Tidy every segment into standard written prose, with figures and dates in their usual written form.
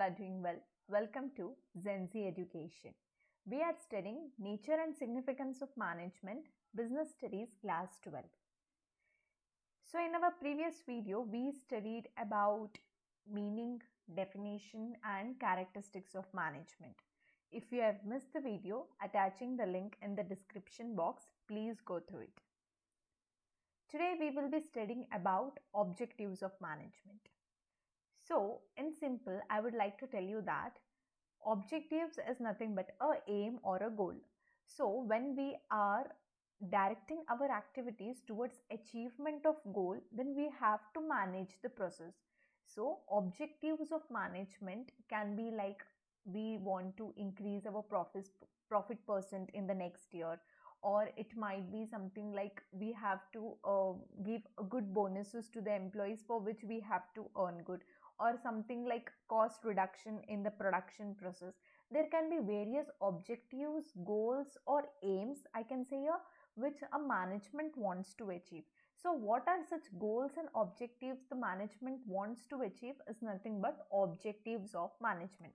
are doing well. Welcome to Zen Z Education. We are studying Nature and Significance of Management, Business Studies, Class 12. So, in our previous video, we studied about meaning, definition, and characteristics of management. If you have missed the video, attaching the link in the description box, please go through it. Today, we will be studying about objectives of management. So, in simple, I would like to tell you that objectives is nothing but a aim or a goal. So, when we are directing our activities towards achievement of goal, then we have to manage the process. So, objectives of management can be like we want to increase our profit percent in the next year, or it might be something like we have to give good bonuses to the employees for which we have to earn good, or something like cost reduction in the production process. There can be various objectives, goals, or aims, I can say here, which a management wants to achieve. So, what are such goals and objectives the management wants to achieve is nothing but objectives of management.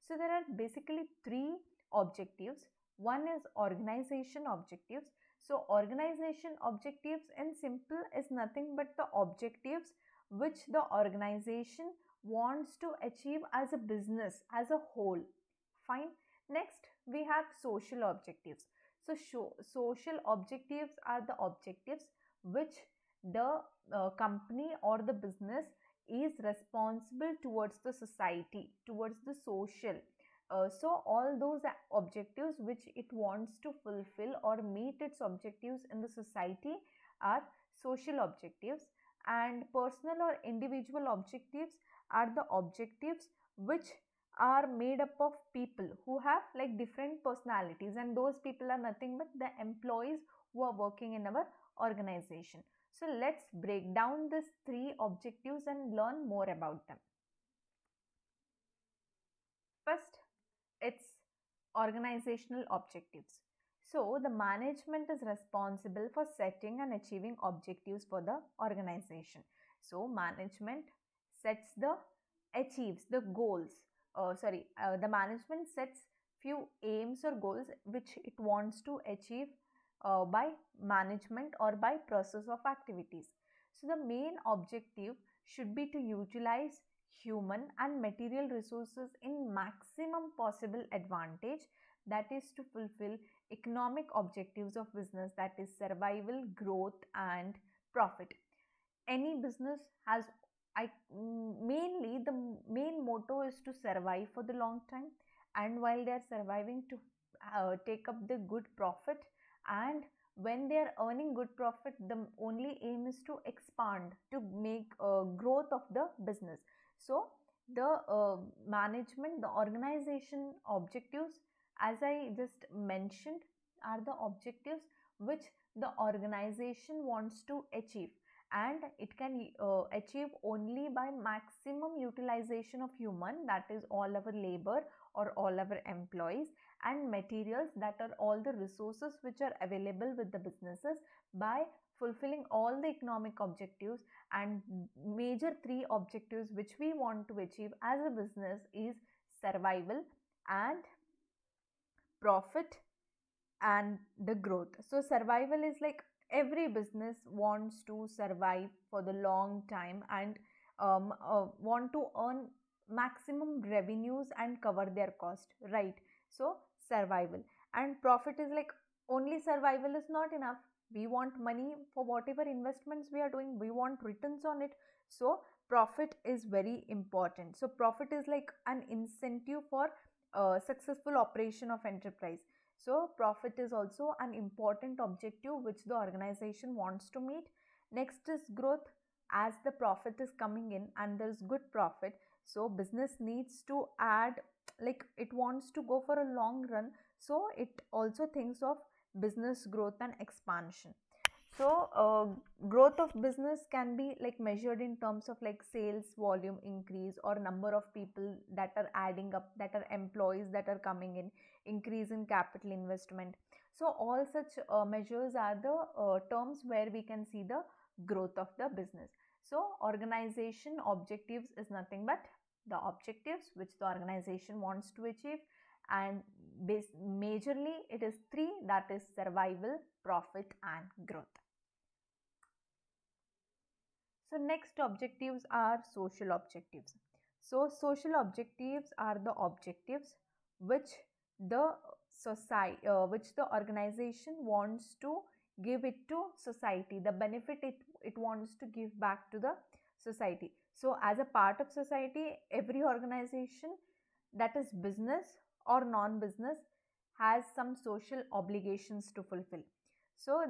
So, there are basically three objectives. One is organization objectives. So, organization objectives in simple is nothing but the objectives which the organization wants to achieve as a business as a whole. Fine. Next, we have social objectives. So, social objectives are the objectives which the company or the business is responsible towards the society, towards the social. So, all those objectives which it wants to fulfill or meet its objectives in the society are social objectives, and personal or individual objectives are the objectives which are made up of people who have like different personalities, and those people are nothing but the employees who are working in our organization. So let's break down these three objectives and learn more about them. First, it's organizational objectives. So the management is responsible for setting and achieving objectives for the organization. So management sets the achieves the goals. The management sets few aims or goals which it wants to achieve by management or by process of activities. So the main objective should be to utilize human and material resources in maximum possible advantage, that is to fulfill economic objectives of business, that is survival, growth, and profit. Any business has mainly the main motto is to survive for the long time, and while they are surviving, to take up the good profit, and when they are earning good profit, the only aim is to expand, to make growth of the business. So the management, the organization objectives, as I just mentioned, are the objectives which the organization wants to achieve, and it can achieve only by maximum utilization of human, that is all our labor or all our employees, and materials, that are all the resources which are available with the businesses, by fulfilling all the economic objectives. And major three objectives which we want to achieve as a business is survival and profit and the growth. So survival is like every business wants to survive for the long time and want to earn maximum revenues and cover their cost, right? So survival. And profit is like only survival is not enough. We want money for whatever investments we are doing, we want returns on it. So profit is very important. So profit is like an incentive for successful operation of enterprise. So profit is also an important objective which the organization wants to meet. Next is growth. As the profit is coming in and there is good profit, so business needs to add, like it wants to go for a long run, so it also thinks of business growth and expansion. So growth of business can be like measured in terms of like sales volume increase, or number of people that are adding up, that are employees that are coming in, increase in capital investment. So all such measures are the terms where we can see the growth of the business. So organization objectives is nothing but the objectives which the organization wants to achieve, and majorly it is three, that is survival, profit and growth. So next objectives are social objectives. So social objectives are the objectives which the which the organization wants to give it to society, the benefit it wants to give back to the society. So as a part of society, every organization, that is business or non-business, has some social obligations to fulfill. So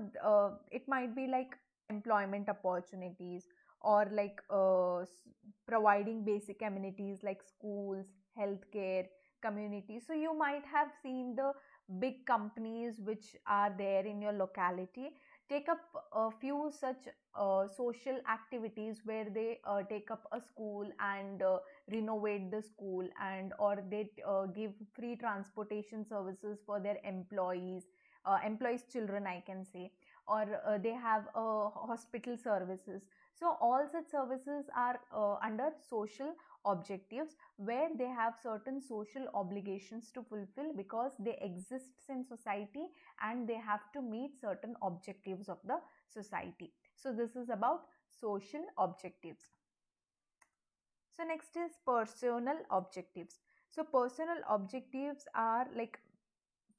it might be like employment opportunities, or like providing basic amenities like schools, healthcare, community. So you might have seen the big companies which are there in your locality take up a few such social activities, where they take up a school and renovate the school, and or they give free transportation services for their employees children, I can say, or they have hospital services. So all such services are under social objectives, where they have certain social obligations to fulfill because they exist in society and they have to meet certain objectives of the society. So this is about social objectives. So next is personal objectives. So personal objectives are like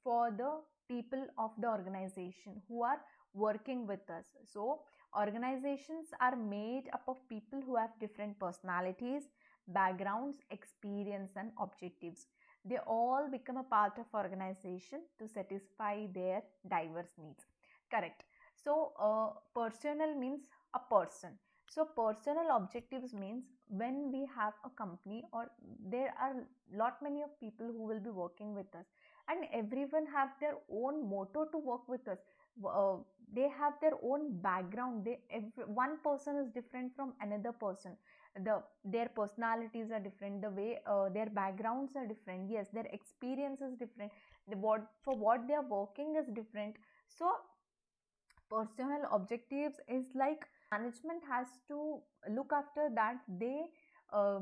for the people of the organization who are working with us. So organizations are made up of people who have different personalities, backgrounds, experience and objectives. They all become a part of organization to satisfy their diverse needs. Correct. So personal means a person. So personal objectives means when we have a company, or there are lot many of people who will be working with us, and everyone have their own motto to work with us. uh, they have their own background. One person is different from another person. Their personalities are different, the way their backgrounds are different, yes, their experience is different, what they are working is different. So personal objectives is like management has to look after that they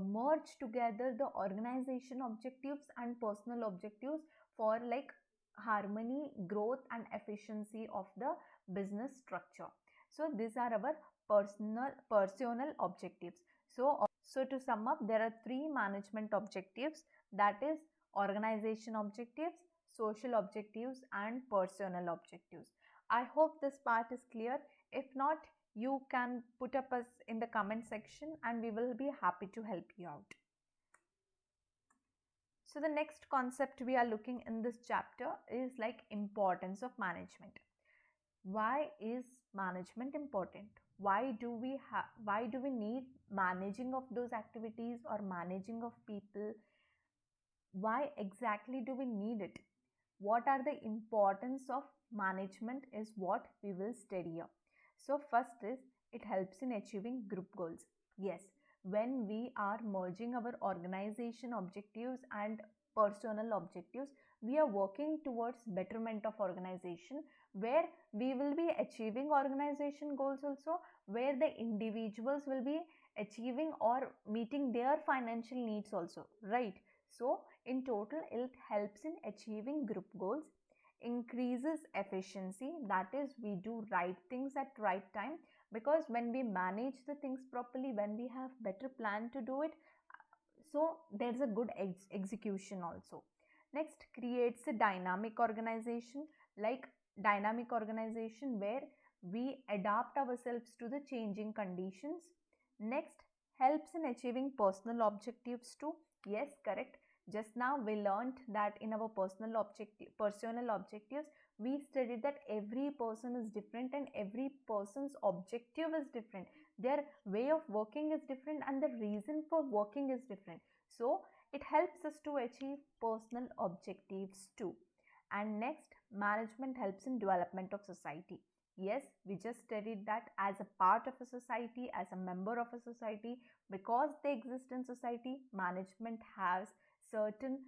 merge together the organization objectives and personal objectives for like harmony, growth and efficiency of the business structure. So these are our personal objectives. So to sum up, there are three management objectives, that is organization objectives, social objectives and personal objectives. I hope this part is clear. If not, you can put up us in the comment section and we will be happy to help you out. So the next concept we are looking in this chapter is like importance of management. Why is management important? Why do we need managing of those activities or managing of people? Why exactly do we need it? What are the importance of management is what we will study here. So first is, it helps in achieving group goals. Yes, when we are merging our organization objectives and personal objectives, we are working towards betterment of organization, where we will be achieving organization goals also, where the individuals will be achieving or meeting their financial needs also, right? So in total, it helps in achieving group goals, increases efficiency, that is, we do right things at right time, because when we manage the things properly, when we have better plan to do it, so there's a good execution also. Next, creates a dynamic organization, like dynamic organization where we adapt ourselves to the changing conditions. Next, helps in achieving personal objectives too. Yes, correct. Just now we learned that in our personal objectives, we studied that every person is different and every person's objective is different. Their way of working is different and the reason for working is different. So it helps us to achieve personal objectives too. And next, management helps in development of society. Yes, we just studied that as a part of a society, as a member of a society, because they exist in society, management has certain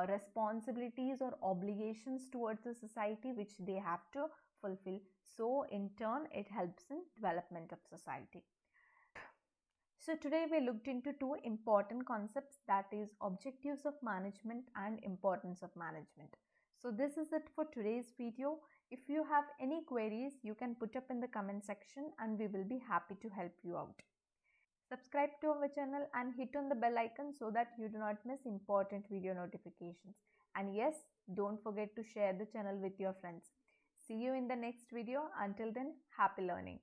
responsibilities or obligations towards the society which they have to fulfill. So in turn, it helps in development of society. So today we looked into two important concepts, that is objectives of management and importance of management. So this is it for today's video. If you have any queries, you can put up in the comment section and we will be happy to help you out. Subscribe to our channel and hit on the bell icon so that you do not miss important video notifications. And yes, don't forget to share the channel with your friends. See you in the next video. Until then, happy learning.